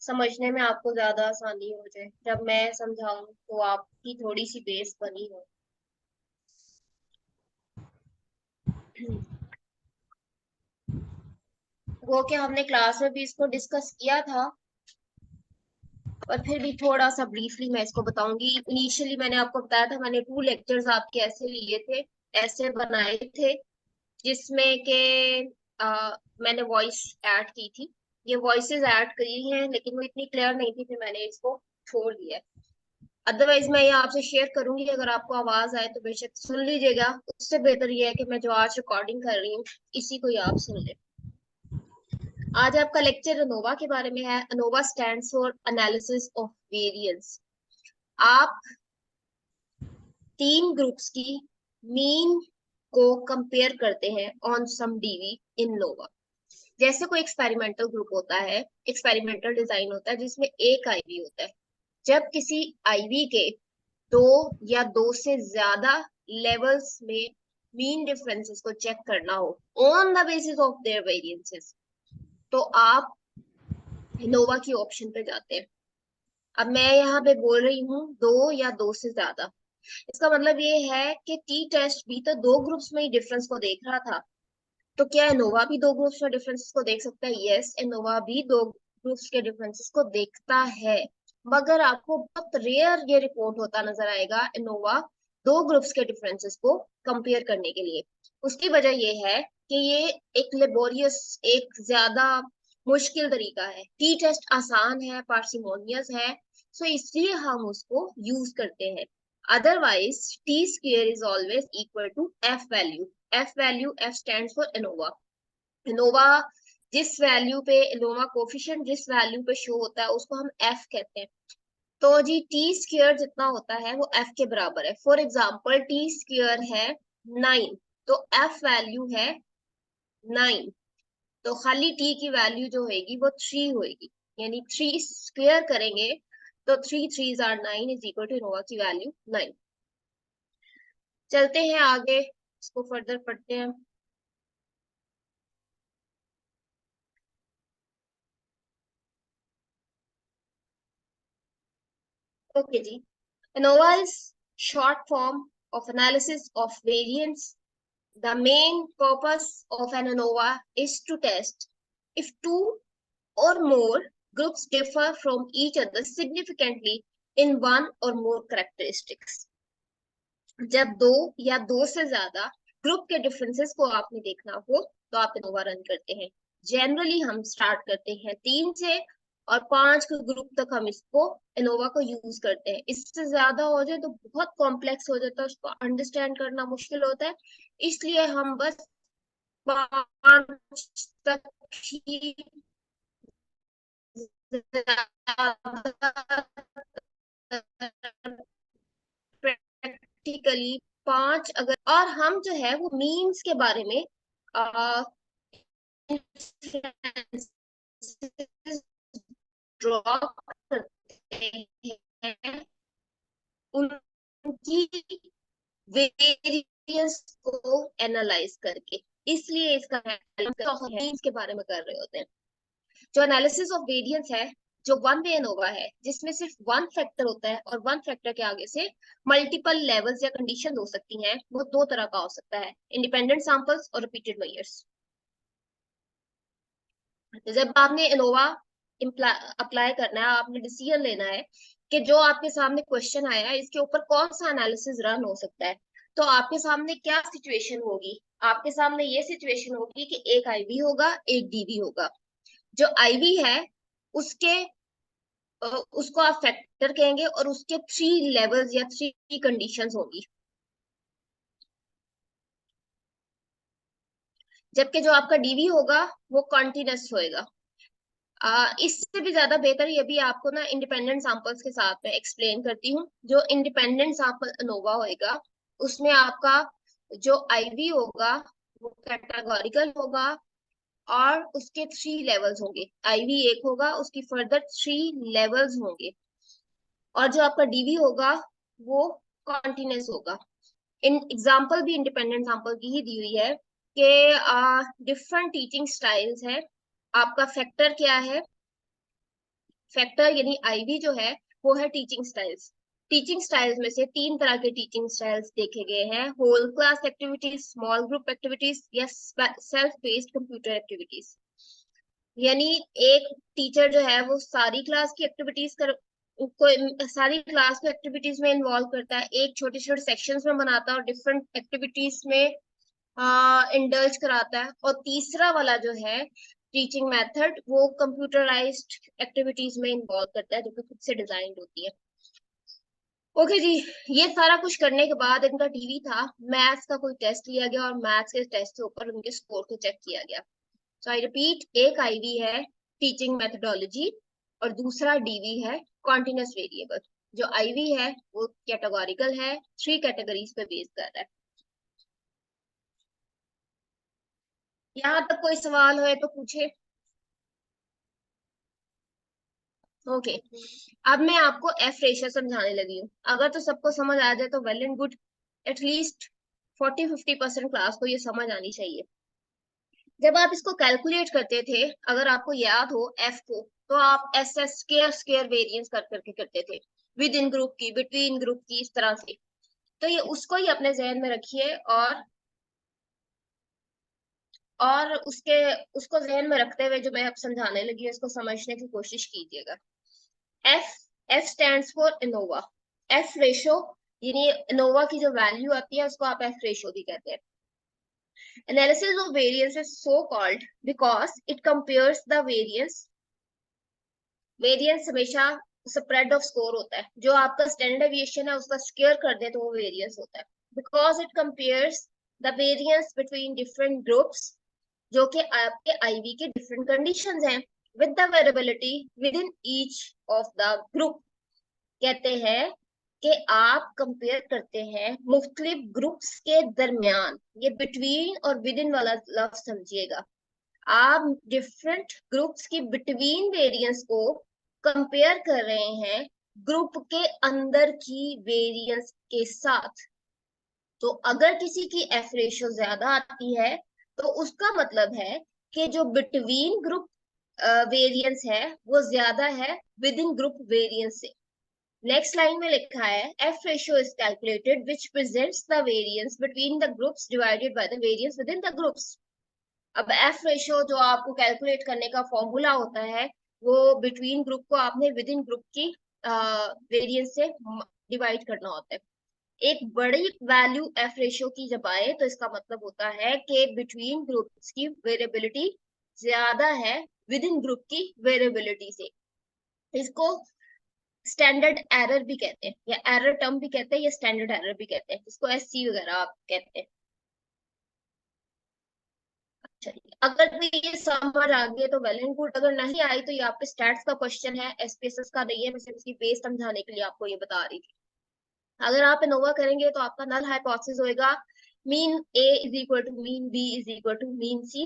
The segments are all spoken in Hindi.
समझने में आपको ज्यादा आसानी हो जाए, जब मैं समझाऊं तो आपकी थोड़ी सी बेस बनी हो। वो क्या हमने क्लास में भी इसको डिस्कस किया था, पर फिर भी थोड़ा सा ब्रीफली मैं इसको बताऊंगी। इनिशियली मैंने आपको बताया था, मैंने 2 लेक्चर्स आपके ऐसे लिए थे, ऐसे बनाए थे, जिसमें के मैंने वॉइस ऐड की थी। ये वॉइसेस ऐड करी हैं, लेकिन वो इतनी क्लियर नहीं थी, फिर मैंने इसको छोड़ दिया। अदरवाइज मैं ये आपसे शेयर करूंगी, अगर आपको आवाज आए तो बेशक सुन लीजिएगा। उससे बेहतर ये है कि मैं जो आज रिकॉर्डिंग कर रही हूँ इसी को ही आप सुन ले। आज आपका लेक्चर अनोवा के बारे में है। ANOVA stands for analysis of variance. आप 3 ग्रुप्स की मीन को कंपेयर करते हैं ऑन सम डीवी इन नोवा। जैसे कोई एक्सपेरिमेंटल ग्रुप होता है, एक्सपेरिमेंटल डिजाइन होता है जिसमें एक आईवी होता है। जब किसी आईवी के दो या दो से ज्यादा लेवल्स में मीन डिफरेंसेस को चेक करना हो on the basis of their variances, तो आप इनोवा की ऑप्शन पे जाते हैं। अब मैं यहाँ पे बोल रही हूँ दो या दो से ज्यादा, इसका मतलब ये है कि टी टेस्ट भी तो 2 ग्रुप्स में ही डिफरेंस को देख रहा था। तो क्या इनोवा भी 2 ग्रुप्स में डिफरेंसेस को देख सकता है? यस, इनोवा भी 2 ग्रुप्स के डिफरेंसेस को देखता है, मगर आपको बहुत रेयर ये रिपोर्ट होता नजर आएगा इनोवा 2 ग्रुप्स के डिफरेंसेस को कंपेयर करने के लिए। उसकी वजह ये है कि ये एक लेबोरियस, एक ज्यादा मुश्किल तरीका है। टी टेस्ट आसान है, पार्सिमोनियस है, सो इसलिए हम उसको यूज करते हैं। Otherwise T square is always equal to F value. F value, F stands for ANOVA. ANOVA जिस वैल्यू पे, इनोवा कोफिशिएंट जिस वैल्यू पे शो होता है उसको हम एफ कहते हैं। तो जी टी स्क्वेयर जितना होता है वो एफ के बराबर है। फॉर एग्जाम्पल टी स्क्वेयर है 9, तो एफ वैल्यू है 9। तो खाली टी की वैल्यू जो होगी वो 3 होगी, यानी 3 स्क्वेयर करेंगे तो 3 3s are 9 is equal to ANOVA की वैल्यू 9। चलते हैं आगे, इसको फर्दर पढ़ते हैं। ओके जी, ANOVA is short form of analysis of variance. The main purpose of an ANOVA is to test if two or more groups differ from each other significantly in one or more characteristics. जब दो या दो से ज्यादा ग्रुप के डिफरेंसेस को आपने देखना हो तो आप इनोवा रन करते हैं। जनरली हम स्टार्ट करते हैं 3 से, और 5 के ग्रुप तक हम इसको इनोवा को यूज करते हैं। इससे ज्यादा हो जाए तो बहुत कॉम्प्लेक्स हो जाता है, उसको अंडरस्टैंड करना मुश्किल होता है। इसलिए हम बस 5 तक ही प्रैक्टिकली 5 अगर, और हम जो है वो मीन्स के बारे में ड्रॉ करते हैं उनकी वेरिएंस को एनालाइज करके। इसलिए इसका मीन्स के बारे में कर रहे होते हैं। जो एनालिसिस ऑफ वेरिएंस है, जो वन वे एनोवा है, जिसमें सिर्फ वन फैक्टर होता है और वन फैक्टर के आगे से मल्टीपल लेवल्स या कंडीशन हो सकती हैं, वो 2 तरह का हो सकता है, इंडिपेंडेंट सैंपल्स और रिपीटेड मेजर्स। तो जब आपने इनोवा अप्लाई करना है, आपने डिसीजन लेना है कि जो आपके सामने क्वेश्चन आया है इसके ऊपर कौन सा एनालिसिस रन हो सकता है, तो आपके सामने क्या सिचुएशन होगी? आपके सामने ये सिचुएशन होगी कि एक आईवी होगा, एक डीवी होगा। जो आईवी है उसके उसको आप फैक्टर कहेंगे और उसके 3 लेवल्स या 3 कंडीशंस होंगी। जबकि जो आपका डीवी होगा वो कॉन्टिन्यूस होएगा। इससे भी ज्यादा बेहतर ये भी आपको ना इंडिपेंडेंट सैंपल्स के साथ में एक्सप्लेन करती हूँ। जो इंडिपेंडेंट सैंपल अनोवा होएगा उसमें आपका जो आईवी होगा वो कैटेगोरिकल होगा, और उसके 3 लेवल्स होंगे। आईवी एक होगा, उसकी फर्दर 3 लेवल्स होंगे। और जो आपका डीवी होगा वो कॉन्टिन्यूस होगा। इन एग्जाम्पल भी इंडिपेंडेंट एग्जाम्पल की ही दी हुई है कि डिफरेंट टीचिंग स्टाइल्स है। आपका फैक्टर क्या है? फैक्टर यानी आईवी जो है वो है टीचिंग स्टाइल्स। टीचिंग स्टाइल्स में से 3 तरह के टीचिंग स्टाइल्स देखे गए हैं, whole class activities, small group activities या सेल्फ बेस्ड कंप्यूटर एक्टिविटीज। यानी एक टीचर जो है वो सारी क्लास की एक्टिविटीज को सारी क्लास को एक्टिविटीज में इन्वॉल्व करता है, एक छोटे छोटे सेक्शंस में बनाता है और डिफरेंट एक्टिविटीज में इंडल्ज कराता है। और तीसरा वाला जो है टीचिंग मेथड वो कंप्यूटराइज्ड एक्टिविटीज में इन्वॉल्व करता है जो कि खुद से डिजाइन होती है। ओके जी, ये सारा कुछ करने के बाद इनका टीवी था, मैथ्स का कोई टेस्ट लिया गया और मैथ्स के टेस्ट के ऊपर उनके स्कोर को चेक किया गया। सो आई रिपीट, एक आईवी है टीचिंग मेथडोलॉजी और दूसरा डीवी है कॉन्टिन्यूस वेरिएबल। जो आईवी है वो कैटेगोरिकल है, 3 कैटेगरीज पे बेस कर रहा है। यहाँ तक कोई सवाल हो तो पूछे। ओके, अब मैं आपको एफ रेशियो समझाने लगी हूँ। अगर तो सबको समझ आ जाए तो well and good, at least 40-50% class को ये समझ आनी चाहिए। जब आप इसको कैलकुलेट करते थे, अगर आपको याद हो एफ को, तो आप S S square square variance कर करके करते थे, विद इन ग्रुप की, बिटवीन ग्रुप की, इस तरह से। तो ये उसको ही अपने जहन में रखिए और उसको जहन में रखते हुए जो मैं अब समझाने लगी उसको समझने की कोशिश कीजिएगा। F F stands for Innova. F ratio यानी इनोवा की जो वैल्यू आती है उसको आप एफ रेशो भी कहते हैं। Analysis of variance is so called because it compares the variance। Variance हमेशा स्प्रेड ऑफ स्कोर होता है, जो आपका स्टैंडर्ड डेविएशन है उसका स्क्वायर कर दे तो वो वेरिएंस होता है। Because it compares the variance between different groups, जो कि आपके आईवी के डिफरेंट कंडीशंस हैं, with the variability with in each of the group. कहते हैं कि आप कंपेयर करते हैं मुख्तलिफ ग्रुप्स के दरमियान। ये बिटवीन और विद इन वाला लफ्ज समझिएगा। आप डिफरेंट ग्रुप्स की बिटवीन वेरिएंस को कंपेयर कर रहे हैं ग्रुप के अंदर की वेरिएंस के साथ। तो अगर किसी की एफ रेशियो ज्यादा आती है तो उसका मतलब है कि जो बिटवीन ग्रुप वेरिएंस है वो ज्यादा है विद इन ग्रुप वेरिएंस से। नेक्स्ट लाइन में लिखा है F ratio is calculated which presents the variance between the groups divided by the variance with in the groups. अब एफ रेशियो जो आपको कैलकुलेट करने का फॉर्मूला होता है वो बिटवीन ग्रुप को आपने विद इन ग्रुप की वेरिएंस से डिवाइड करना होता है। एक बड़ी वैल्यू एफ रेशियो की जब आए तो इसका मतलब होता है कि बिटवीन ग्रुप्स की वेरिएबिलिटी ज्यादा है विद इन ग्रुप की वेरिएबिलिटी से। इसको स्टैंडर्ड एरर भी कहते हैं, या एरर टर्म भी कहते हैं, या स्टैंडर्ड एरर भी कहते हैं, इसको एससी वगैरह आप कहते हैं। चलिए, अगर भी ये समझ आ गई तो वेल एंड गुड, अगर नहीं आई तो ये आपके स्टैट्स का क्वेश्चन है, एसपीएसएस का नहीं है। मैं सिर्फ इसकी बेस समझाने के लिए आपको ये बता रही थी। अगर आप इनोवा करेंगे तो आपका नल हाइपोथेसिस होएगा mean A is equal to mean B is equal to mean C.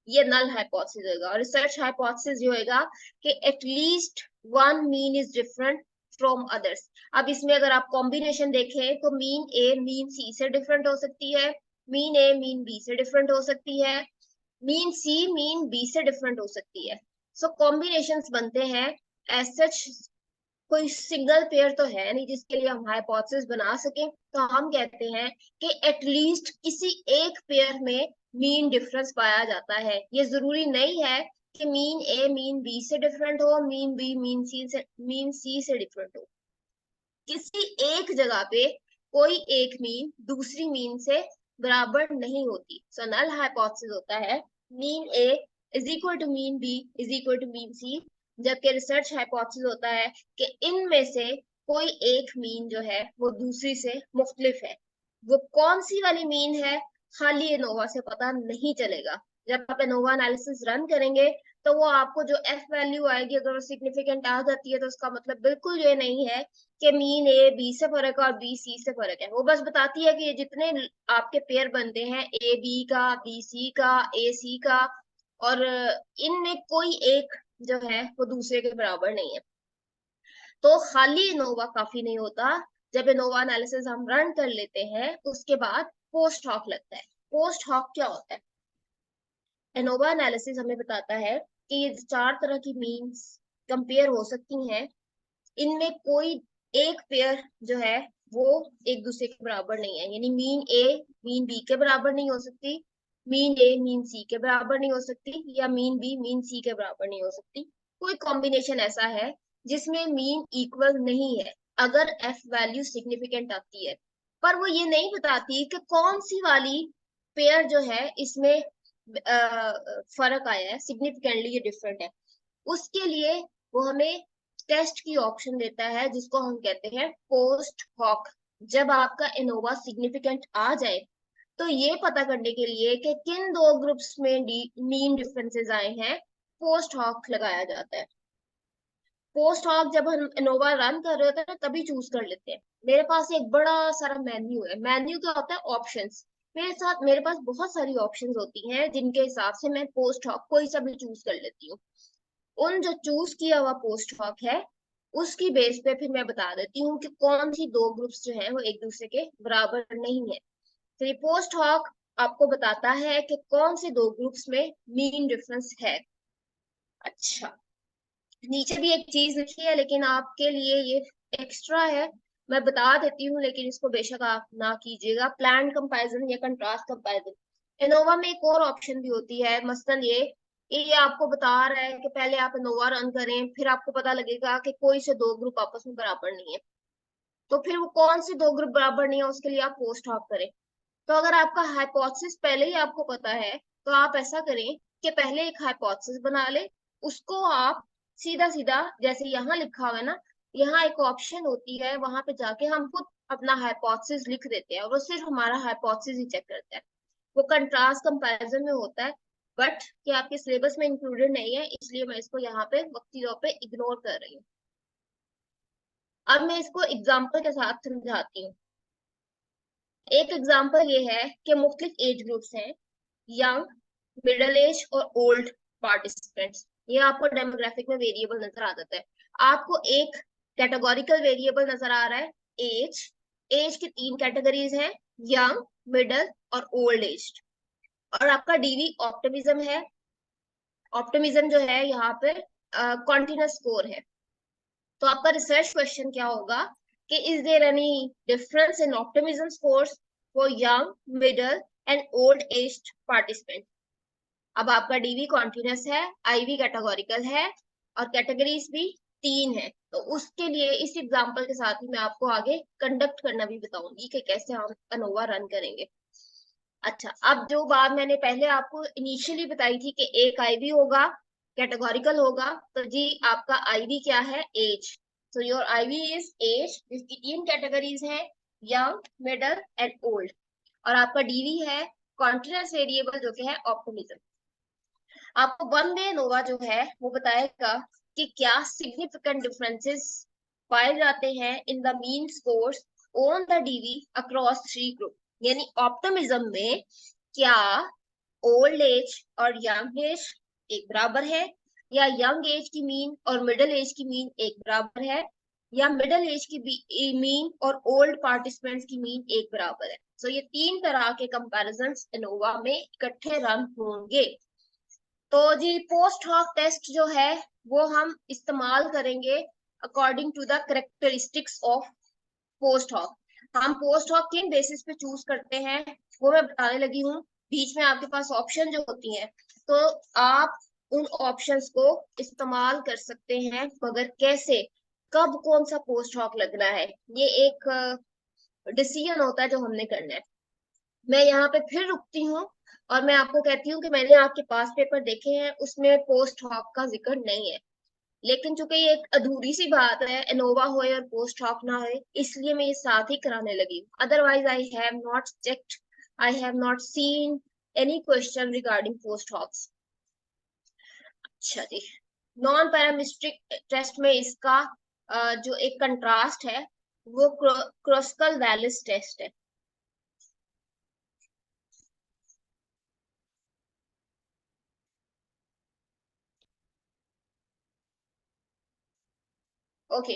ये नल हाइपोथेसिस होएगा। और रिसर्च हाइपोथेसिस जो होएगा कि at least one mean is different from others. अब इसमें अगर आप कॉम्बिनेशन देखें तो मीन ए मीन सी से डिफरेंट हो सकती है, मीन ए मीन बी से डिफरेंट हो सकती है, मीन सी मीन बी से डिफरेंट हो सकती है। सो कॉम्बिनेशंस बनते हैं। एज सच कोई सिंगल पेयर तो है नहीं जिसके लिए हम हाइपोथेसिस बना सके, तो हम कहते हैं कि एटलीस्ट किसी एक पेयर में मीन डिफरेंस पाया जाता है। ये जरूरी नहीं है कि मीन ए मीन बी से डिफरेंट हो, मीन बी मीन सी से डिफरेंट हो। किसी एक जगह पे कोई एक मीन दूसरी मीन से बराबर नहीं होती। सो नल हाइपोथेसिस होता है mean A is equal to mean B is equal to mean C, जबकि रिसर्च हाइपोथेसिस होता है कि इनमें से कोई एक मीन जो है वो दूसरी से मुख्तलिफ है। वो कौन सी वाली मीन है खाली एनोवा से पता नहीं चलेगा। जब आप एनोवा एनालिसिस रन करेंगे तो वो आपको जो एफ वैल्यू आएगी, अगर वो सिग्निफिकेंट आ जाती है तो उसका मतलब बिल्कुल ये नहीं है कि मीन ए बी से फर्क है और बी सी से फर्क है। वो बस बताती है कि ये जितने आपके पेयर बनते हैं ए बी का, बी सी का, ए सी का, और इनमें कोई एक जो है वो दूसरे के बराबर नहीं है। तो खाली इनोवा काफी नहीं होता। जब इनोवा एनालिसिस हम रन कर लेते हैं उसके बाद पोस्ट हॉक लगता है। पोस्ट हॉक क्या होता है? एनोवा एनालिसिस हमें बताता है कि ये 4 तरह की मीन्स कंपेयर हो सकती हैं, इनमें कोई एक पेयर जो है वो एक दूसरे के बराबर नहीं है, यानी मीन ए मीन बी के बराबर नहीं हो सकती, मीन ए मीन सी के बराबर नहीं हो सकती, या मीन बी मीन सी के बराबर नहीं हो सकती। कोई कॉम्बिनेशन ऐसा है जिसमें मीन इक्वल नहीं है अगर एफ वैल्यू सिग्निफिकेंट आती है, पर वो ये नहीं बताती कि कौन सी वाली पेयर जो है इसमें फर्क आया है, सिग्निफिकेंटली ये डिफरेंट है। उसके लिए वो हमें टेस्ट की ऑप्शन देता है जिसको हम कहते हैं पोस्ट हॉक। जब आपका एनोवा सिग्निफिकेंट आ जाए तो ये पता करने के लिए कि किन दो ग्रुप्स में मीन डिफरेंसेस आए हैं, पोस्ट हॉक लगाया जाता है। पोस्ट हॉक जब हम एनोवा रन कर रहे होते हैं ना तभी चूज कर लेते हैं। मेरे पास एक बड़ा सारा मेन्यू है, मेन्यू क्या होता है, ऑप्शंस। मेरे पास बहुत सारी ऑप्शंस होती हैं जिनके हिसाब से मैं पोस्ट हॉक कोई सा भी चूज कर लेती हूँ। उन जो चूज किया हुआ पोस्ट हॉक है उसकी बेस पे फिर मैं बता देती हूँ कि कौन सी दो ग्रुप्स जो है वो एक दूसरे के बराबर नहीं है। तो ये पोस्ट हॉक आपको बताता है कि कौन से दो ग्रुप्स में मीन डिफरेंस है। अच्छा, नीचे भी एक चीज लिखी है लेकिन आपके लिए ये एक्स्ट्रा है, मैं बता देती हूँ, लेकिन इसको बेशक आप ना कीजिएगा। प्लान कंपैरिजन या कंट्रास्ट कंपैरिजन, इनोवा में एक और ऑप्शन भी होती है, मसलन ये आपको बता रहा है कि पहले आप इनोवा रन करें, फिर आपको पता लगेगा कि कोई से दो ग्रुप आपस में बराबर नहीं है, तो फिर वो कौन से दो ग्रुप बराबर नहीं है उसके लिए आप पोस्ट ऑफ करें। तो अगर आपका हाइपोथेसिस पहले ही आपको पता है तो आप ऐसा करें कि पहले एक हाइपोथेसिस बना ले, उसको आप सीधा सीधा जैसे यहाँ लिखा हुआ है ना, यहाँ एक ऑप्शन होती है, वहां पे जाके हम खुद अपना हाइपोथेसिस लिख देते हैं और वो सिर्फ हमारा हाइपोथेसिस ही चेक करता है। वो कंट्रास्ट कंपैरिजन में होता है, बट कि आपके सिलेबस में इंक्लूडेड नहीं है, इसलिए मैं इसको यहाँ पे वक्ती तौर पे इग्नोर कर रही हूँ। अब मैं इसको एग्जाम्पल के साथ समझाती हूँ। एक एग्जाम्पल ये है कि मुख्तलिफ एज ग्रुप्स हैं, यंग, मिडिल एज और ओल्ड पार्टिसिपेंट्स। ये आपको डेमोग्राफिक में वेरिएबल नजर आ जाता है। आपको एक कैटेगोरिकल वेरिएबल नजर आ रहा है, एज। एज की तीन कैटेगरीज हैं, यंग, मिडिल और ओल्ड एज। और आपका डीवी ऑप्टिमिज्म है। ऑप्टिमिज्म जो है यहाँ पे कॉन्टिन्यूस स्कोर है। तो आपका रिसर्च क्वेश्चन क्या होगा कि is there any difference in optimism scores for young, middle and old aged participant. अब आपका डीवी कॉन्टिन्यूस है, आईवी कैटेगोरिकल है और कैटेगरीज भी तीन है। तो उसके लिए इस एग्जांपल के साथ ही मैं आपको आगे कंडक्ट करना भी बताऊंगी कि कैसे हम अनोवा रन करेंगे। अच्छा, अब जो बात मैंने पहले आपको इनिशियली बताई थी कि एक आईवी होगा, कैटेगोरिकल होगा, तो जी आपका आईवी क्या है, age. So your IV is age, जिसकी तीन कैटेगरीज हैं, यंग, मिडिल एंड ओल्ड। और आपका डीवी है कॉन्टिन्यूस वेरिएबल जो कि है ऑप्टिमिज्म। आपको वन डे नोवा जो है वो बताएगा कि क्या सिग्निफिकेंट डिफरेंसेस पाए जाते हैं in the mean scores on the DV across three group. यानी ऑप्टिमिज्म में क्या ओल्ड एज और यंग एज एक बराबर है, या यंग एज की मीन और मिडिल एज की मीन एक बराबर है, या मिडिल एज की मीन और ओल्ड पार्टिसिपेंट्स की मीन एक बराबर है। सो ये तीन तरह के कंपैरिजंस इनोवा में इकट्ठे रन होंगे। तो जी पोस्ट हॉक टेस्ट जो है वो हम इस्तेमाल करेंगे according to the characteristics of post hoc. हम पोस्ट हॉक किन बेसिस पे चूज करते हैं वो मैं बताने लगी हूँ। बीच में आपके पास ऑप्शन जो होती हैं, तो आप उन ऑप्शंस को इस्तेमाल कर सकते हैं, मगर कैसे, कब कौन सा पोस्ट हॉक लगना है, ये एक डिसीजन होता है जो हमने करना है। मैं यहाँ पे फिर रुकती हूँ और मैं आपको कहती हूँ कि मैंने आपके पास पेपर देखे हैं, उसमें पोस्ट हॉक का जिक्र नहीं है, लेकिन चूंकि ये एक अधूरी सी बात है, इनोवा होए और पोस्ट हॉक ना होए, इसलिए मैं ये साथ ही कराने लगी। Otherwise I have not checked, I have not seen any question regarding post hocs. अच्छा जी, नॉन पैरामेट्रिक टेस्ट में इसका जो एक कंट्रास्ट है वो क्रॉस्कल वैलिस टेस्ट है। ओके,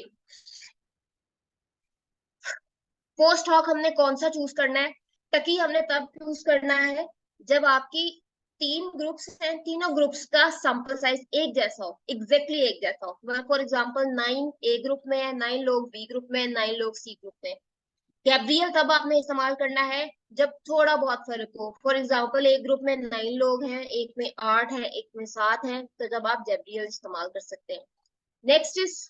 पोस्ट हॉक हमने कौन सा चूज करना है, टकी हमने तब चूज करना है जब आपकी तीन ग्रुप्स हैं, तीनों ग्रुप्स का सैंपल साइज एक जैसा हो, एग्जैक्टली एक जैसा हो। फॉर एग्जांपल 9 ए ग्रुप में है, 9 लोग बी ग्रुप में है, 9 लोग सी ग्रुप में। गैब्रियल तब आपने इस्तेमाल करना है जब थोड़ा बहुत फर्क हो। फॉर एग्जांपल एक ग्रुप में 9 लोग हैं, एक में 8 है, एक में 7 है, तो जब आप गैब्रियल इस्तेमाल कर सकते हैं। Next is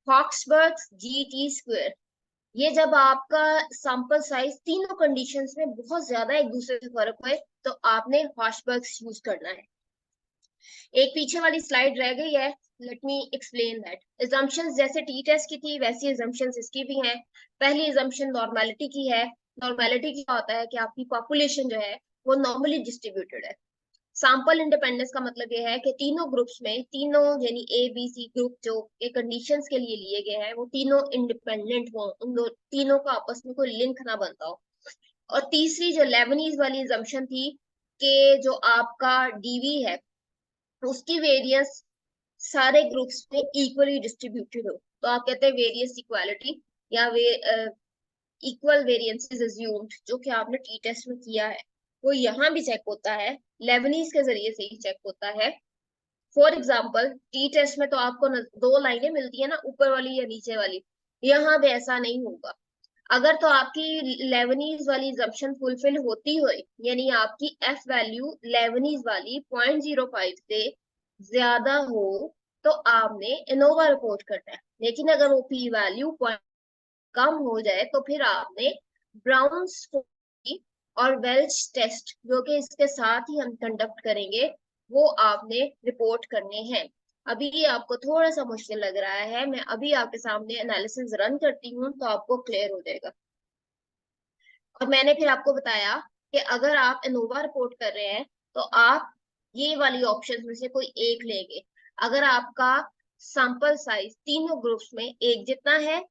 Hawksberg G T square. ये जब आपका सैंपल साइज तीनों कंडीशंस में बहुत ज्यादा एक दूसरे से फर्क हुए, तो आपने हॉक्सबर्ग यूज करना है। एक पीछे वाली स्लाइड रह गई है, let me explain that. assumptions जैसे टी टेस्ट की थी वैसी assumptions इसकी भी हैं। पहली assumption नॉर्मेलिटी की है। नॉर्मेलिटी क्या होता है कि आपकी पॉपुलेशन जो है वो नॉर्मली डिस्ट्रीब्यूटेड है। सैंपल इंडिपेंडेंस का मतलब ये है कि तीनों ग्रुप्स में, तीनों यानी ए बी सी ग्रुप जो के कंडीशंस के लिए लिए गए हैं वो तीनों इंडिपेंडेंट हो, उन तीनों का आपस में कोई लिंक ना बनता हो। और तीसरी जो लेबनीज वाली assumption थी कि जो आपका डीवी है उसकी वेरियंस सारे ग्रुप्स में इक्वली डिस्ट्रीब्यूटेड हो, तो आप कहते हैं वेरियंस इक्वालिटी या इक्वल वेरियंसेस अज्यूम्ड, जो कि आपने टी टेस्ट में किया है वो यहाँ भी चेक होता है, लेबनीज के जरिए से ही चेक होता है। फॉर एग्जाम्पल टी टेस्ट में तो आपको दो लाइनें मिलती है ना, ऊपर वाली या नीचे वाली। यहाँ भी ऐसा नहीं होगा। अगर तो आपकी लेबनीज वाली जम्पशन फुलफिल होती हो, यानी आपकी एफ वैल्यू लेबनीज वाली 0.05 से ज्यादा हो, तो आपने इनोवा रिपोर्ट करना है। लेकिन अगर वो पी वैल्यू कम हो जाए तो फिर आपने ब्राउन्स और वेल्च टेस्ट, जो कि इसके साथ ही हम कंडक्ट करेंगे, वो आपने रिपोर्ट करने हैं। अभी ये आपको थोड़ा सा मुश्किल लग रहा है, मैं अभी आपके सामने एनालिसिस रन करती हूँ तो आपको क्लियर हो जाएगा। और मैंने फिर आपको बताया कि अगर आप इनोवा रिपोर्ट कर रहे हैं तो आप ये वाली ऑप्शन में से कोई एक लेंगे। अगर आपका सैंपल साइज तीनों ग्रुप्स में एक जितना है,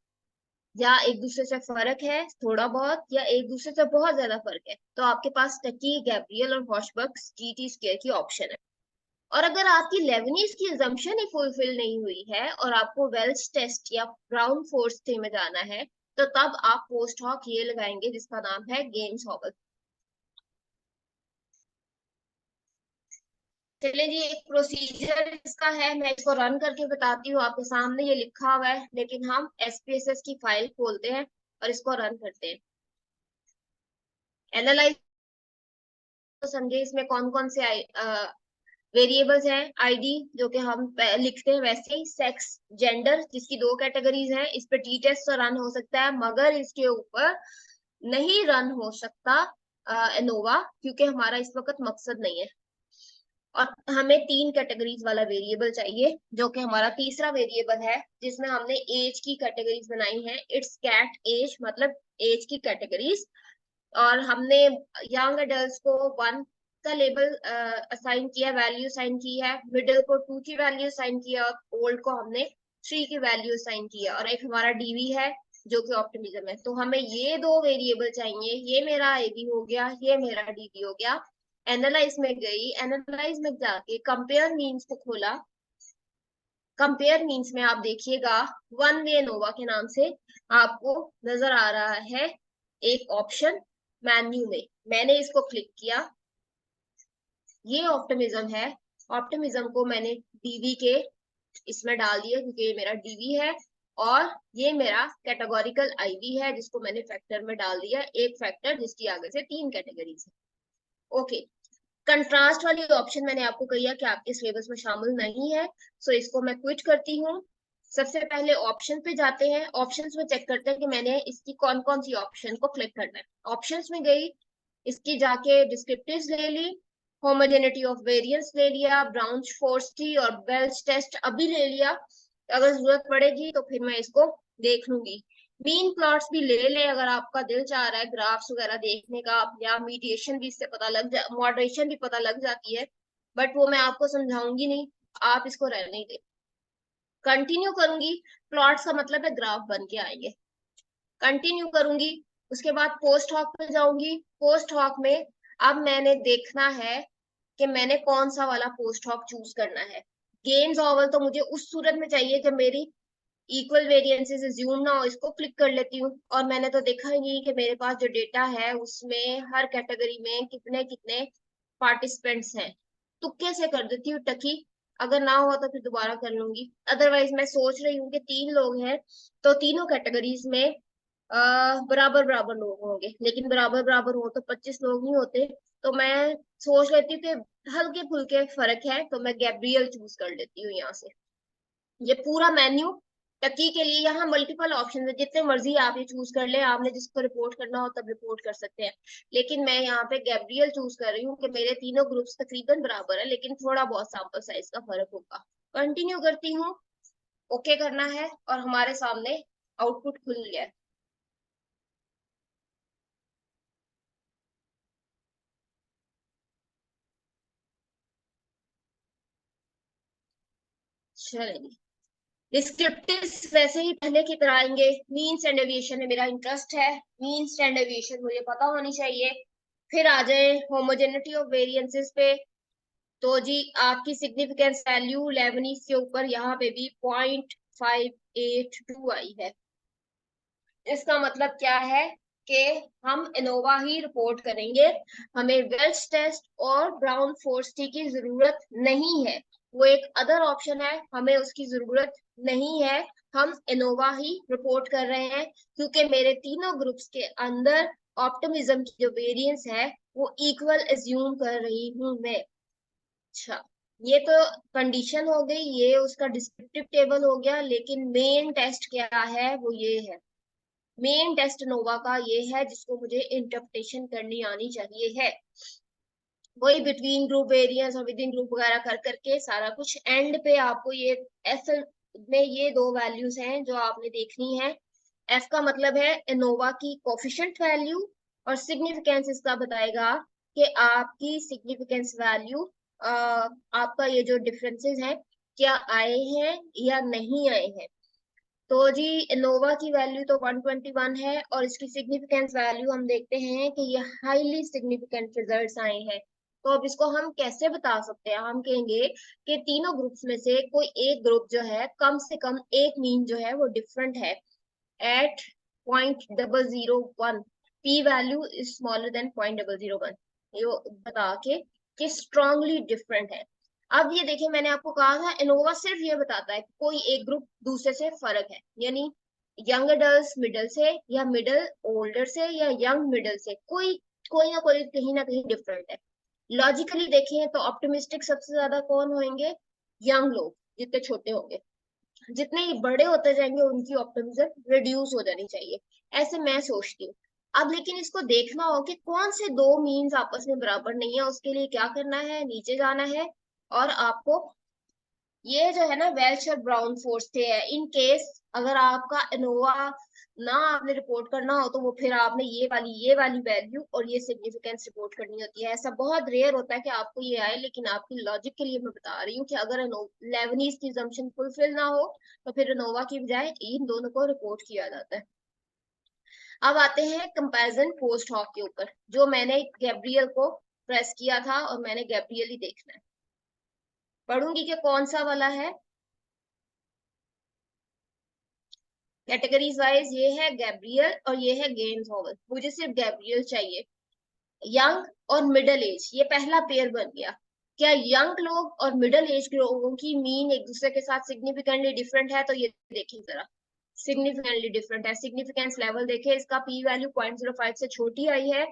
या एक दूसरे से फर्क है थोड़ा बहुत, या एक दूसरे से बहुत ज्यादा फर्क है, तो आपके पास टकी, गैब्रियल और हॉशबर्ग जीटी स्क्वायर की ऑप्शन है। और अगर आपकी लेबनीज की assumption ही फुलफिल नहीं हुई है और आपको वेल्च टेस्ट या ब्राउन फोर्स थ्री में जाना है, तो तब आप पोस्ट हॉक ये लगाएंगे जिसका नाम है गेम्स हॉबल। चलिए जी, एक प्रोसीजर इसका है, मैं इसको रन करके बताती हूँ। आपके सामने ये लिखा हुआ है, लेकिन हम एसपीएसएस की फाइल खोलते हैं और इसको रन करते हैं। एनालाइज तो समझे इसमें कौन कौन से वेरिएबल्स हैं। आईडी जो कि हम लिखते हैं वैसे ही, सेक्स, जेंडर जिसकी दो कैटेगरीज हैं। इस पे टी टेस्ट तो रन हो सकता है, मगर इसके ऊपर नहीं रन हो सकता इनोवा, क्योंकि हमारा इस वक्त मकसद नहीं है। और हमें तीन कैटेगरीज वाला वेरिएबल चाहिए, जो कि हमारा तीसरा वेरिएबल है, जिसमें हमने एज की कैटेगरीज बनाई है। इट्स कैट एज, मतलब एज की कैटेगरीज। और हमने यंग एडल्ट को 1 का लेबल असाइन किया, वैल्यू असाइन की है। मिडिल को 2 की वैल्यू असाइन किया और ओल्ड को हमने 3 की वैल्यू असाइन किया। और एक हमारा डीवी है जो कि ऑप्टिमिज्म है। तो हमें ये दो वेरिएबल चाहिए, ये मेरा आईडी हो गया, ये मेरा डीवी हो गया। एनालाइज में गई, एनालाइज में जाके कंपेयर मीन्स को खोला। कंपेयर मीन्स में आप देखिएगा वन वे नोवा के नाम से आपको नजर आ रहा है एक ऑप्शन मेन्यू में। मैंने इसको क्लिक किया, ये ऑप्टिमिज्म है। ऑप्टिमिज्म को मैंने डीवी के इसमें डाल दिया क्योंकि ये मेरा डीवी है। और ये मेरा कैटेगोरिकल आईवी है जिसको मैंने फैक्टर में डाल दिया, एक फैक्टर जिसकी आगे से 3 कैटेगरीज है। ओके, कंट्रास्ट वाली ऑप्शन मैंने आपको कही कि आपके सिलेबस में शामिल नहीं है, सो इसको मैं क्विट करती हूँ। सबसे पहले ऑप्शन पे जाते हैं, ऑप्शंस में चेक करते हैं कि मैंने इसकी कौन कौन सी ऑप्शन को क्लिक करना है। ऑप्शंस में गई, इसकी जाके डिस्क्रिप्टिव्स ले ली, होमोजेनिटी ऑफ वेरिएंस ले लिया, ब्राउन फोर्स थी और बेल्स टेस्ट अभी ले लिया। अगर जरूरत पड़ेगी तो फिर मैं इसको देख लूंगी। मीन प्लॉट्स भी ले ले अगर आपका दिल चाह रहा है ग्राफ्स वगैरह देखने का, या मीडिएशन भी इससे पता लग जा, मॉडरेशन भी पता लग जाती है, बट वो मैं आपको समझाऊंगी नहीं, आप इसको रहने ही दे। कंटिन्यू करूंगी, प्लॉट्स का मतलब है ग्राफ बन के आएंगे। कंटिन्यू करूंगी, उसके बाद पोस्ट हॉक पे जाऊंगी। पोस्ट हॉक में अब मैंने देखना है कि मैंने कौन सा वाला पोस्ट हॉक चूज करना है। गेन्स ओवल तो मुझे उस सूरत में चाहिए जब मेरी इक्वल वेरिएंसेस अज्यूम ना हो। इसको क्लिक कर लेती हूँ और मैंने तो देखा ही नहीं कि मेरे पास जो डेटा है उसमें हर कैटेगरी में कितने कितने पार्टिसिपेंट्स हैं। तुक्के से कर देती हूँ टकी, अगर ना हुआ तो फिर दोबारा कर लूंगी। अदरवाइज मैं सोच रही हूँ कि 3 लोग हैं तो तीनों कैटेगरीज में बराबर बराबर लोग होंगे, लेकिन बराबर बराबर हो तो 25 लोग नहीं होते। तो मैं सोच लेती हूँ कि हल्के फुल्के फर्क है, तो मैं गैब्रियल चूज कर लेती हूँ यहाँ से। ये पूरा मेन्यू टकी के लिए, यहाँ मल्टीपल ऑप्शन है, जितने मर्जी आप ये चूज कर ले, आपने जिसको रिपोर्ट करना हो तब रिपोर्ट कर सकते हैं। लेकिन मैं यहाँ पे गैब्रियल चूज कर रही हूँ कि मेरे तीनों ग्रुप्स तकरीबन बराबर है, लेकिन थोड़ा बहुत सैंपल साइज का फर्क होगा। कंटिन्यू करती हूँ, ओके करना है, और हमारे सामने आउटपुट खुल गया है। चलिए, डिस्क्रिप्टिव वैसे ही पहले की तरह आएंगे। मीन स्टैंडर्ड डेविएशन में मेरा इंटरेस्ट है, मीन स्टैंडर्ड डेविएशन मुझे पता होनी चाहिए। फिर आ जाए होमोजेनिटी ऑफ वेरिएंसेस पे, तो जी आपकी सिग्निफिकेंस वैल्यू 11 के ऊपर यहाँ पे भी 0.582 आई है। इसका मतलब क्या है कि हम इनोवा ही रिपोर्ट करेंगे, हमें वेल्च टेस्ट और ब्राउन फोर्स्टी की जरूरत नहीं है। वो एक अदर ऑप्शन है, हमें उसकी जरूरत नहीं है। हम इनोवा ही रिपोर्ट कर रहे हैं, क्योंकि मेरे तीनों ग्रुप्स के अंदर ऑप्टिमिज्म की जो वेरिएंस है वो इक्वल एज्यूम कर रही हूं मैं। अच्छा, ये तो कंडीशन हो गई, ये उसका डिस्क्रिप्टिव टेबल हो गया। लेकिन मेन टेस्ट क्या है, वो ये है। मेन टेस्ट नोवा का ये है जिसको मुझे इंटरप्रिटेशन करनी आनी चाहिए है। वही बिटवीन ग्रुप वेरिएंस और विद इन ग्रुप वगैरह कर करके सारा कुछ, एंड पे आपको ये एफ में ये दो वैल्यूज हैं जो आपने देखनी है। एफ का मतलब है इनोवा की कोफिशिएंट वैल्यू, और सिग्निफिकेंस इसका बताएगा कि आपकी सिग्निफिकेंस वैल्यू, आपका ये जो डिफरेंसेस हैं क्या आए हैं या नहीं आए हैं। तो जी इनोवा की वैल्यू तो 121 है, और इसकी सिग्निफिकेंस वैल्यू हम देखते हैं कि ये हाईली सिग्निफिकेंट रिजल्ट्स आए हैं। तो अब इसको हम कैसे बता सकते हैं, हम कहेंगे कि तीनों ग्रुप्स में से कोई एक ग्रुप जो है कम से कम एक मीन जो है वो डिफरेंट है at 0.001, P value is smaller than 0.001, ये बता के कि स्ट्रांगली डिफरेंट है। अब ये देखिए, मैंने आपको कहा था इनोवा सिर्फ ये बताता है कि कोई एक ग्रुप दूसरे से फर्क है, यानी यंग अडल्ट मिडल से, या मिडल ओल्डर से, या यंग मिडल से, कोई कोई ना कहीं डिफरेंट है। लॉजिकली देखें तो ऑप्टिमिस्टिक सबसे ज्यादा कौन होंगे, यंग लोग, जितने छोटे होंगे। जितने ही बड़े होते जाएंगे उनकी ऑप्टिमिज्म रिड्यूस हो जानी चाहिए, ऐसे मैं सोचती हूँ। अब लेकिन इसको देखना हो कि कौन से दो मीन्स आपस में बराबर नहीं है, उसके लिए क्या करना है, नीचे जाना है, और आपको ये जो है ना वेल्च और ब्राउन फोर्स थे है, इन केस अगर आपका इनोवा ना आपने रिपोर्ट करना हो, तो वो फिर आपने ये वाली वैल्यू और ये सिग्निफिकेंस रिपोर्ट करनी होती है। ऐसा बहुत रेयर होता है कि आपको ये आए, लेकिन आपकी लॉजिक के लिए मैं बता रही हूँ कि अगर लेवनीज की जम्पशन फुलफिल ना हो, तो फिर इनोवा की बजाय इन दोनों को रिपोर्ट किया जाता है। अब आते हैं कंपैरिजन पोस्ट हॉक के ऊपर, जो मैंने गैब्रियल को प्रेस किया था और मैंने गैब्रियल ही देखना है। पढ़ूंगी कि कौन सा वाला है। कैटेगरीज वाइज ये है गैब्रियल और ये है गेम्स हॉवल, मुझे सिर्फ गैब्रियल चाहिए। यंग और मिडिल एज, ये पहला पेयर बन गया। क्या यंग लोग और मिडिल एज के लोगों की मीन एक दूसरे के साथ सिग्निफिकेंटली डिफरेंट है, तो ये देखिए जरा, सिग्निफिकेंटली डिफरेंट है। सिग्निफिकेंस लेवल देखे, इसका पी वैल्यू 0.05 से छोटी आई है।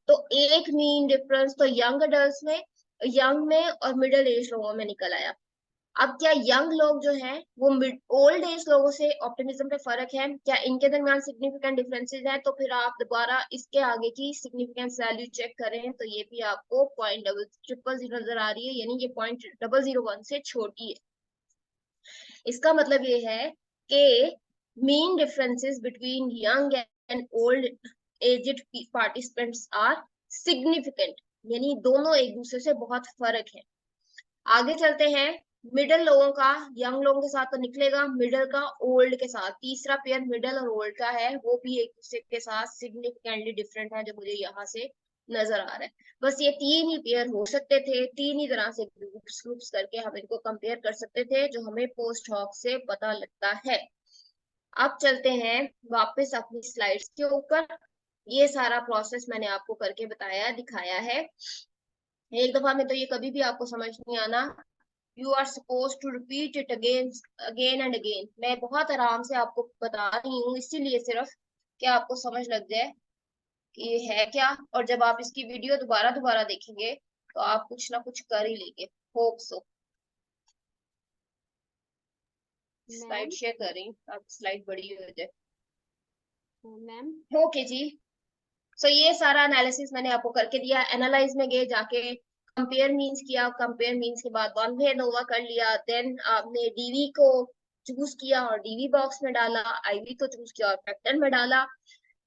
तो एक मीन डिफरेंस तो यंग अडल्ट में, यंग में और मिडिल एज लोगों में निकल आया। अब क्या यंग लोग जो हैं वो मिड ओल्ड एज लोगों से ऑप्टिमिज्म पे फर्क है, क्या इनके दरमियान सिग्निफिकेंट डिफरेंसेस है, तो फिर आप दोबारा इसके आगे की सिग्निफिकेंस वैल्यू चेक करें तो ये भी आपको 0.000 नजर आ रही है, यानी ये 0.001 से छोटी है। इसका मतलब ये है कि mean differences between young and old aged participants are significant, यानी दोनों एक दूसरे से बहुत फर्क है। आगे चलते हैं, मिडिल लोगों का यंग लोगों के साथ तो निकलेगा, मिडिल का ओल्ड के साथ, तीसरा पेयर मिडिल और ओल्ड का है, वो भी एक दूसरे के साथ सिग्निफिकेंटली डिफरेंट है, जो मुझे यहाँ से नजर आ रहा है। बस ये तीन ही पेयर हो सकते थे, तीन ही तरह से ग्रुप्स करके हम इनको कंपेयर कर सकते थे, जो हमें पोस्ट हॉक से पता लगता है। अब चलते हैं वापस अपनी स्लाइड्स के ऊपर। ये सारा प्रोसेस मैंने आपको करके बताया दिखाया है। एक दफा में तो ये कभी भी आपको समझ नहीं आना। You are suppose to repeat it again, again and again. मैं बहुत आराम से आपको बता रही हूँ इसीलिए सिर्फ, कि आपको समझ लग जाए कि ये है क्या। और जब आप इसकी वीडियो दोबारा दोबारा देखेंगे तो आप कुछ ना कुछ कर ही लेंगे। Hope so. Slide ma'am. Share कर रही हूँ, आप स्लाइड बड़ी हो जाए। मैम। ओके जी। सो ये सारा एनालिसिस मैंने आपको करके दिया। एनालाइज में गए जाके, कंपेयर मींस किया, कंपेयर मींस के बाद वन वे नोवा कर लिया, देन आपने डीवी को चूज किया और डीवी बॉक्स में डाला, आईवी को चूज किया और फैक्टर में डाला।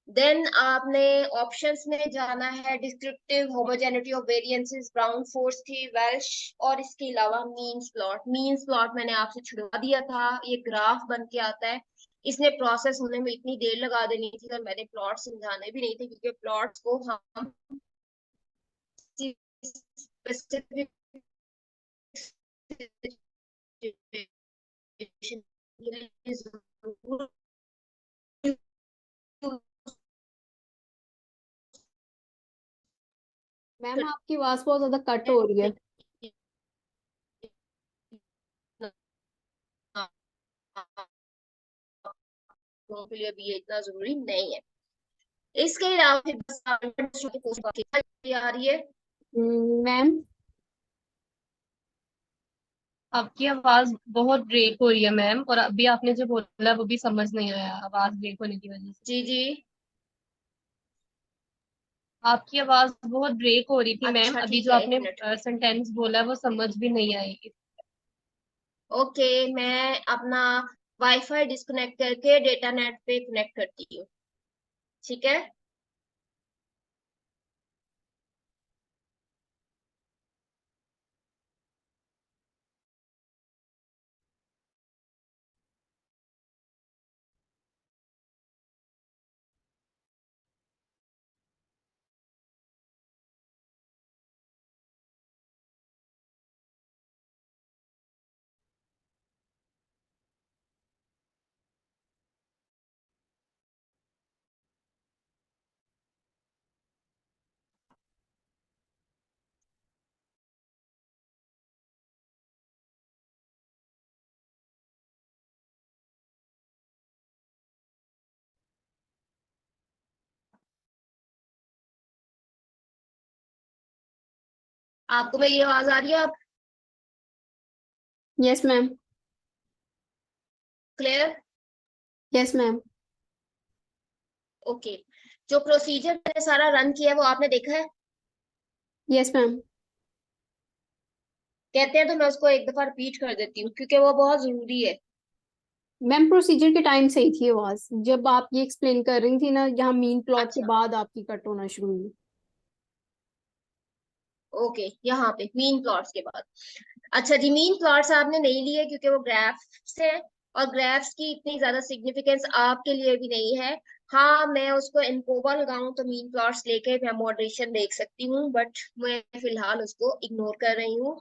देन आपने ऑप्शंस में जाना है, descriptive, homogeneity of variances, brown force थी, वेल्श, और इसके अलावा मीन्स प्लॉट। मीन्स प्लॉट मैंने आपसे छुड़वा दिया था, ये ग्राफ बन के आता है। इसने प्रोसेस होने में इतनी देर लगा देनी थी और मैंने प्लॉट समझाने भी नहीं थे, क्योंकि प्लॉट्स को हम स्पेसिफिक मैम आपकी आवाज बहुत ज्यादा कट हो रही है। के लिए भी ये इतना जरूरी नहीं है। इसके अलावा फिर बस आ रही है। मैम। आपकी आवाज बहुत ब्रेक हो रही है मैम, और अभी आपने जो बोला वो भी समझ नहीं आया आवाज ब्रेक होने की वजह से। जी जी। आपकी आवाज बहुत ब्रेक हो रही थी मैम, अच्छा अभी ठीक जो है, एक आपने मिनट। सेंटेंस बोला वो समझ भी नहीं आई। ओके, मैं अपना वाईफाई डिस्कनेक्ट करके डेटा नेट पे कनेक्ट करती हूँ। ठीक है। आपको मेरी आवाज आ रही है? आप yes ma'am. Clear? Yes ma'am. Okay. जो प्रोसीजर मैंने सारा रन किया है वो आपने देखा है? Yes ma'am. कहते हैं तो मैं उसको एक दफा रिपीट कर देती हूँ, क्योंकि वो बहुत जरूरी है। मैम प्रोसीजर के टाइम सही थी आवाज, जब आप ये एक्सप्लेन कर रही थी ना, यहाँ मीन प्लॉट के अच्छा। बाद आपकी कट होना शुरू हुई। ओके, यहाँ पे मीन प्लॉट्स के बाद। अच्छा जी, मीन प्लॉट्स आपने नहीं लिए क्योंकि वो ग्राफ्स है, और ग्राफ्स की इतनी ज्यादा सिग्निफिकेंस आपके लिए भी नहीं है। हाँ, मैं उसको इनकोवा लगाऊं तो मीन प्लॉट्स लेके मैं मॉडरेशन देख सकती हूँ, बट मैं फिलहाल उसको इग्नोर कर रही हूँ।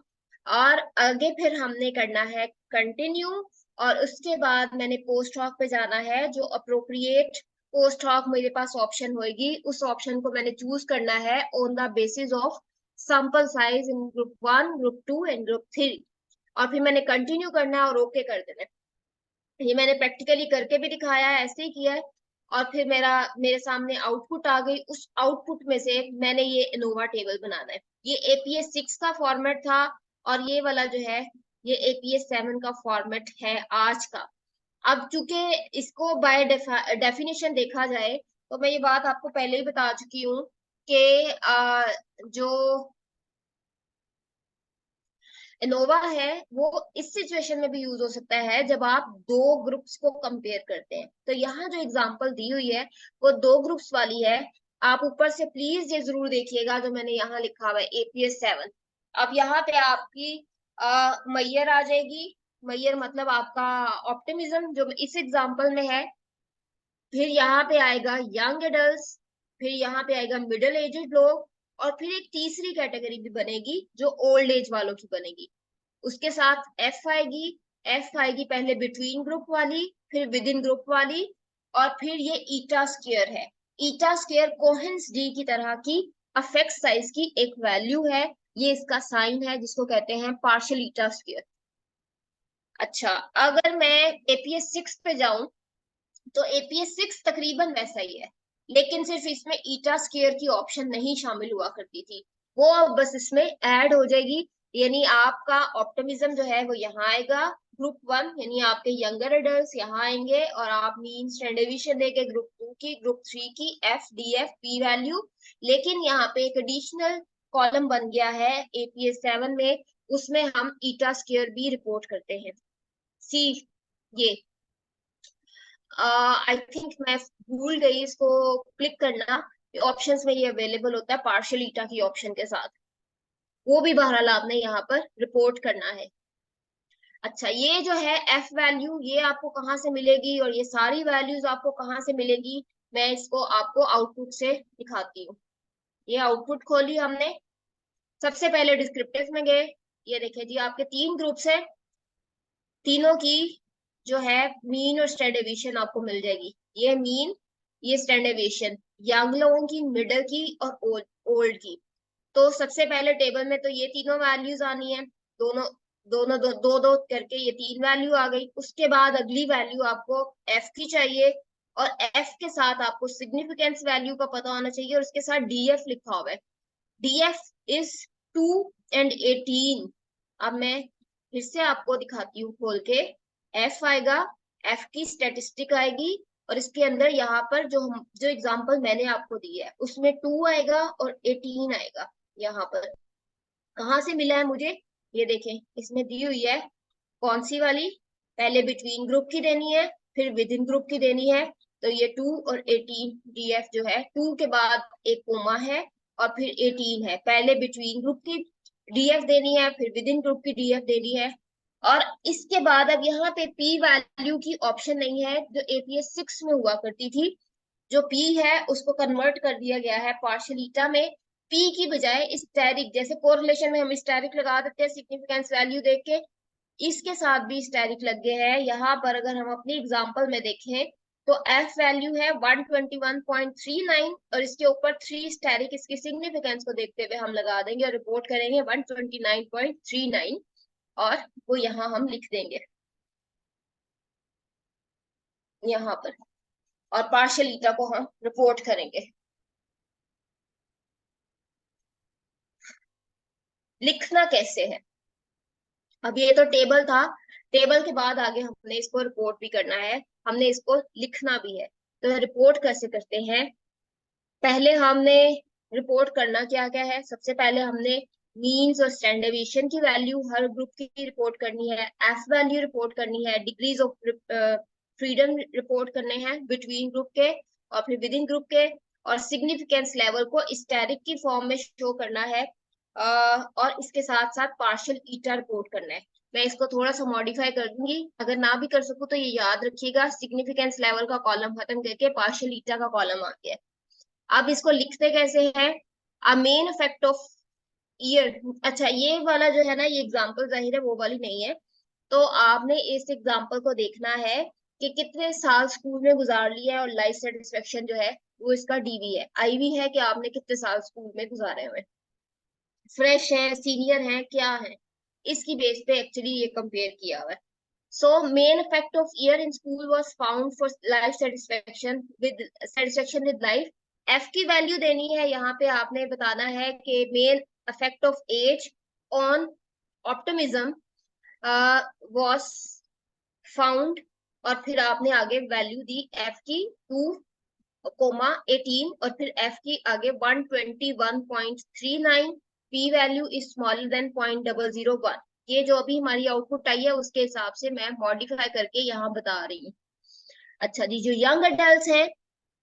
और आगे फिर हमने करना है कंटिन्यू, और उसके बाद मैंने पोस्ट हॉक पे जाना है। जो अप्रोप्रिएट पोस्ट हॉक मेरे पास ऑप्शन होगी, उस ऑप्शन को मैंने चूज करना है on the basis of sample size in group 1, group 2 and group 3। और फिर मैंने कंटिन्यू करना है और ओके कर देना है। ये मैंने प्रैक्टिकली करके भी दिखाया है, ऐसे ही किया है। और फिर मेरे सामने आउटपुट आ गई। उस आउटपुट में से मैंने ये इनोवा टेबल बनाना है। ये एपीएस 6 का फॉर्मेट था, और ये वाला जो है ये एपीएस 7 का फॉर्मेट है आज का। अब चूंकि इसको बाय डेफिनेशन देखा जाए, तो मैं ये बात आपको पहले ही बता चुकी हूँ कि जो इनोवा है वो इस सिचुएशन में भी यूज हो सकता है जब आप दो ग्रुप्स को कंपेयर करते हैं। तो यहाँ जो एग्जांपल दी हुई है वो दो ग्रुप्स वाली है। आप ऊपर से प्लीज ये जरूर देखिएगा जो मैंने यहाँ लिखा हुआ है एपीएस 7। अब यहाँ पे आपकी मैयर आ जाएगी। मैयर मतलब आपका ऑप्टिमिज्म जो इस एग्जाम्पल में है। फिर यहाँ पे आएगा यंग एडल्ट, फिर यहाँ पे आएगा मिडिल एजेड लोग, और फिर एक तीसरी कैटेगरी भी बनेगी जो ओल्ड एज वालों की बनेगी। उसके साथ एफ आएगी। एफ आएगी पहले बिटवीन ग्रुप वाली, फिर विद इन ग्रुप वाली, और फिर ये ईटा स्क्वायर है। ईटा स्क्वायर कोहेंस डी की तरह की अफेक्ट साइज की एक वैल्यू है, ये इसका साइन है जिसको कहते हैं पार्शियल ईटा स्क्वायर। अच्छा, अगर मैं एपीएस 6 पे जाऊं तो एपीएस 6 तकरीबन वैसा ही है, लेकिन सिर्फ इसमें ईटा स्क्वायर की ऑप्शन नहीं शामिल हुआ करती थी, वो अब बस इसमें ऐड हो जाएगी। यानी आपका ऑप्टिमिज्म जो है वो यहाँ आएगा, ग्रुप 1 यानी आपके यंगर एडल्ट्स यहाँ आएंगे, और आप मीन स्टैंडर्ड डेविएशन देंगे ग्रुप 2 की, ग्रुप 3 की, F D F P value. लेकिन यहाँ पे एक एडिशनल कॉलम बन गया है एपीएस 7 में, उसमें हम ईटा स्क्वायर भी रिपोर्ट करते हैं। सी, ये आई थिंक मैं भूल गई इसको क्लिक करना, ऑप्शंस में ये अवेलेबल होता है पार्शियल ईटा की ऑप्शन के साथ, वो भी बहरहाल आपने यहाँ पर रिपोर्ट करना है। अच्छा, ये जो है एफ वैल्यू, ये आपको कहाँ से मिलेगी और ये सारी वैल्यूज आपको कहाँ से मिलेगी, मैं इसको आपको आउटपुट से दिखाती हूँ। ये आउटपुट खोली हमने, सबसे पहले डिस्क्रिप्टिव में गए, ये देखिए जी आपके 3 ग्रुप्स है, तीनों की जो है मीन और स्टैंडर्ड डेविएशन आपको मिल जाएगी। ये मीन, ये स्टैंडर्ड डेविएशन, यंग लोगों की, मिडिल की और ओल्ड की। तो सबसे पहले टेबल में तो ये तीनों वैल्यूज आनी है, दोनों दोनों दो दो, दो करके ये 3 वैल्यू आ गई। उसके बाद अगली वैल्यू आपको एफ की चाहिए, और एफ के साथ आपको सिग्निफिकेंस वैल्यू का पता होना चाहिए, और उसके साथ डीएफ लिखा हुआ है। DF is 2 and 18। अब मैं फिर से आपको दिखाती हूँ खोल के, एफ आएगा, एफ की स्टेटिस्टिक आएगी, और इसके अंदर यहाँ पर जो एग्जांपल मैंने आपको दी है उसमें 2 आएगा और 18 आएगा। यहाँ पर कहाँ से मिला है मुझे, ये देखें इसमें दी हुई है, कौन सी वाली, पहले बिटवीन ग्रुप की देनी है, फिर विद इन ग्रुप की देनी है। तो ये 2 और 18 डीएफ जो है, 2 के बाद एक कोमा है और फिर 18 है, पहले बिटवीन ग्रुप की डीएफ देनी है, फिर विद इन ग्रुप की डीएफ देनी है। और इसके बाद अब यहाँ पे पी वैल्यू की ऑप्शन नहीं है जो एपीएस 6 में हुआ करती थी। जो पी है उसको कन्वर्ट कर दिया गया है पार्शियल ईटा में, पी की बजाय स्टेरिक, जैसे कोरिलेशन में हम स्टेरिक लगा देते हैं सिग्निफिकेंस वैल्यू देख के, इसके साथ भी स्टेरिक लग गए हैं। यहाँ पर अगर हम अपनी एग्जांपल में देखें तो एफ वैल्यू है 121.39, और इसके ऊपर 3 स्टेरिक इसकी सिग्निफिकेंस को देखते हुए हम लगा देंगे और रिपोर्ट करेंगे 129.39, और वो यहाँ हम लिख देंगे यहाँ पर, और पार्शियल ईटा को हम रिपोर्ट करेंगे। लिखना कैसे है, अब ये तो टेबल था, टेबल के बाद आगे हमने इसको रिपोर्ट भी करना है, हमने इसको लिखना भी है। तो रिपोर्ट कैसे करते हैं, पहले हमने रिपोर्ट करना क्या क्या है, सबसे पहले हमने मीन्स और स्टैंडर्ड डेविएशन की वैल्यू हर ग्रुप की रिपोर्ट करनी है, एफ वैल्यू रिपोर्ट करनी है, डिग्रीज ऑफ फ्रीडम रिपोर्ट करने हैं बिटवीन ग्रुप के और फिर विद इन ग्रुप के, और सिग्निफिकेंस लेवल को स्टैटिक की फॉर्म में शो करना है, और इसके साथ साथ पार्शियल ईटा रिपोर्ट करना है। मैं इसको थोड़ा सा मॉडिफाई कर दूंगी, अगर ना भी कर सकूं तो ये याद रखिएगा, सिग्निफिकेंस लेवल का कॉलम खत्म करके पार्शियल ईटा का कॉलम आ गया। अब इसको लिखते कैसे हैं, अ मेन इफेक्ट ऑफ ईयर। अच्छा, ये वाला जो है ना, ये एग्जांपल जाहिर है वो वाली नहीं है, तो आपने इस एग्जांपल को देखना है कि कितने साल स्कूल में गुजार लिया है, और लाइफ सेटिस्फेक्शन जो है वो इसका डीवी है, आईवी है कि आपने कितने साल स्कूल में गुजारे हुए, फ्रेश है, सीनियर है, क्या है, इसकी बेस पे एक्चुअली ये कंपेयर किया हुआ है। So main effect of year in school was found for life satisfaction with life. F की वैल्यू देनी है, यहाँ पे आपने बताना है कि main effect of age on optimism was found, और फिर आपने आगे वैल्यू दी F की 2, 18, और फिर F की आगे 121.39, P value is smaller than 0.001। ये जो अभी हमारी आउटपुट आई है उसके हिसाब से मैं मॉडिफाई करके यहाँ बता रही हूँ। अच्छा जी, जो यंग अडल्ट हैं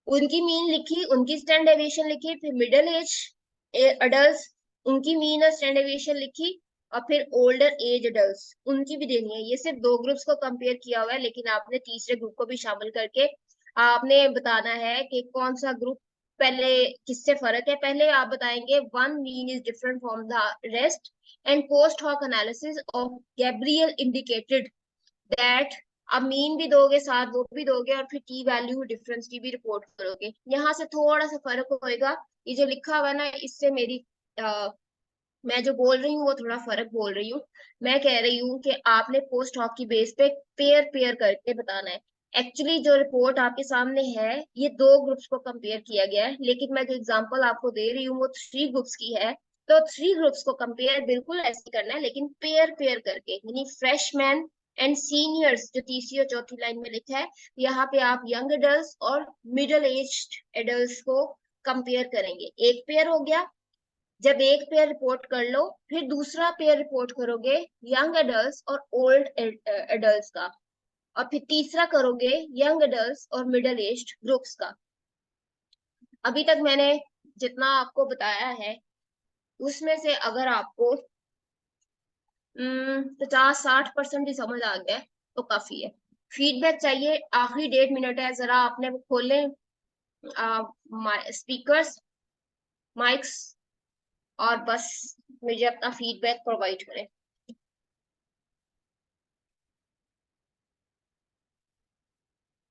उनकी मीन लिखी, उनकी स्टैंडर्ड डेविएशन लिखी, फिर मिडिल एज अडल्ट उनकी मीन और स्टैंडर्ड डेविएशन लिखी, और फिर ओल्डर एज अडल्ट उनकी भी देनी है। ये सिर्फ 2 ग्रुप्स को कंपेयर किया हुआ है, लेकिन आपने तीसरे ग्रुप को भी शामिल करके आपने बताना है कि कौन सा ग्रुप पहले किससे फर्क है। पहले आप बताएंगे one mean is different from the rest, and post hoc analysis of Gabriel indicated that, अब मीन भी दोगे साथ वो भी दोगे, और फिर टी वैल्यू डिफरेंस की भी रिपोर्ट करोगे। यहाँ से थोड़ा सा फर्क होएगा, ये जो लिखा हुआ है ना इससे मेरी मैं जो बोल रही हूँ वो थोड़ा फर्क बोल रही हूँ। मैं कह रही हूँ कि आपने पोस्ट हॉक की बेस पे पेयर पेयर करके बताना है। एक्चुअली जो रिपोर्ट आपके सामने है ये दो ग्रुप्स को कंपेयर किया गया है, लेकिन मैं जो एग्जांपल आपको दे रही हूँ वो थ्री ग्रुप्स की है। तो थ्री ग्रुप्स को कंपेयर बिल्कुल ऐसे करना है, लेकिन पेयर पेयर करके, यानी फ्रेशमैन एंड सीनियर्स जो तीसरी और चौथी लाइन में लिखा है, यहाँ पे आप यंग एडल्ट और मिडिल एज्ड एडल्ट को कंपेयर करेंगे। एक पेयर हो गया। जब एक पेयर रिपोर्ट कर लो, फिर दूसरा पेयर रिपोर्ट करोगे यंग एडल्ट और ओल्ड एडल्ट का, और फिर तीसरा करोगे यंग एडल्ट और मिडिल एज्ड ग्रुप्स का। अभी तक मैंने जितना आपको बताया है उसमें से अगर आपको 50-60% ही समझ आ गया है, तो काफी है। फीडबैक चाहिए, आखिरी 1.5 मिनट है, जरा आपने वो खोले स्पीकर्स, माइक्स, और बस मुझे अपना फीडबैक प्रोवाइड करें।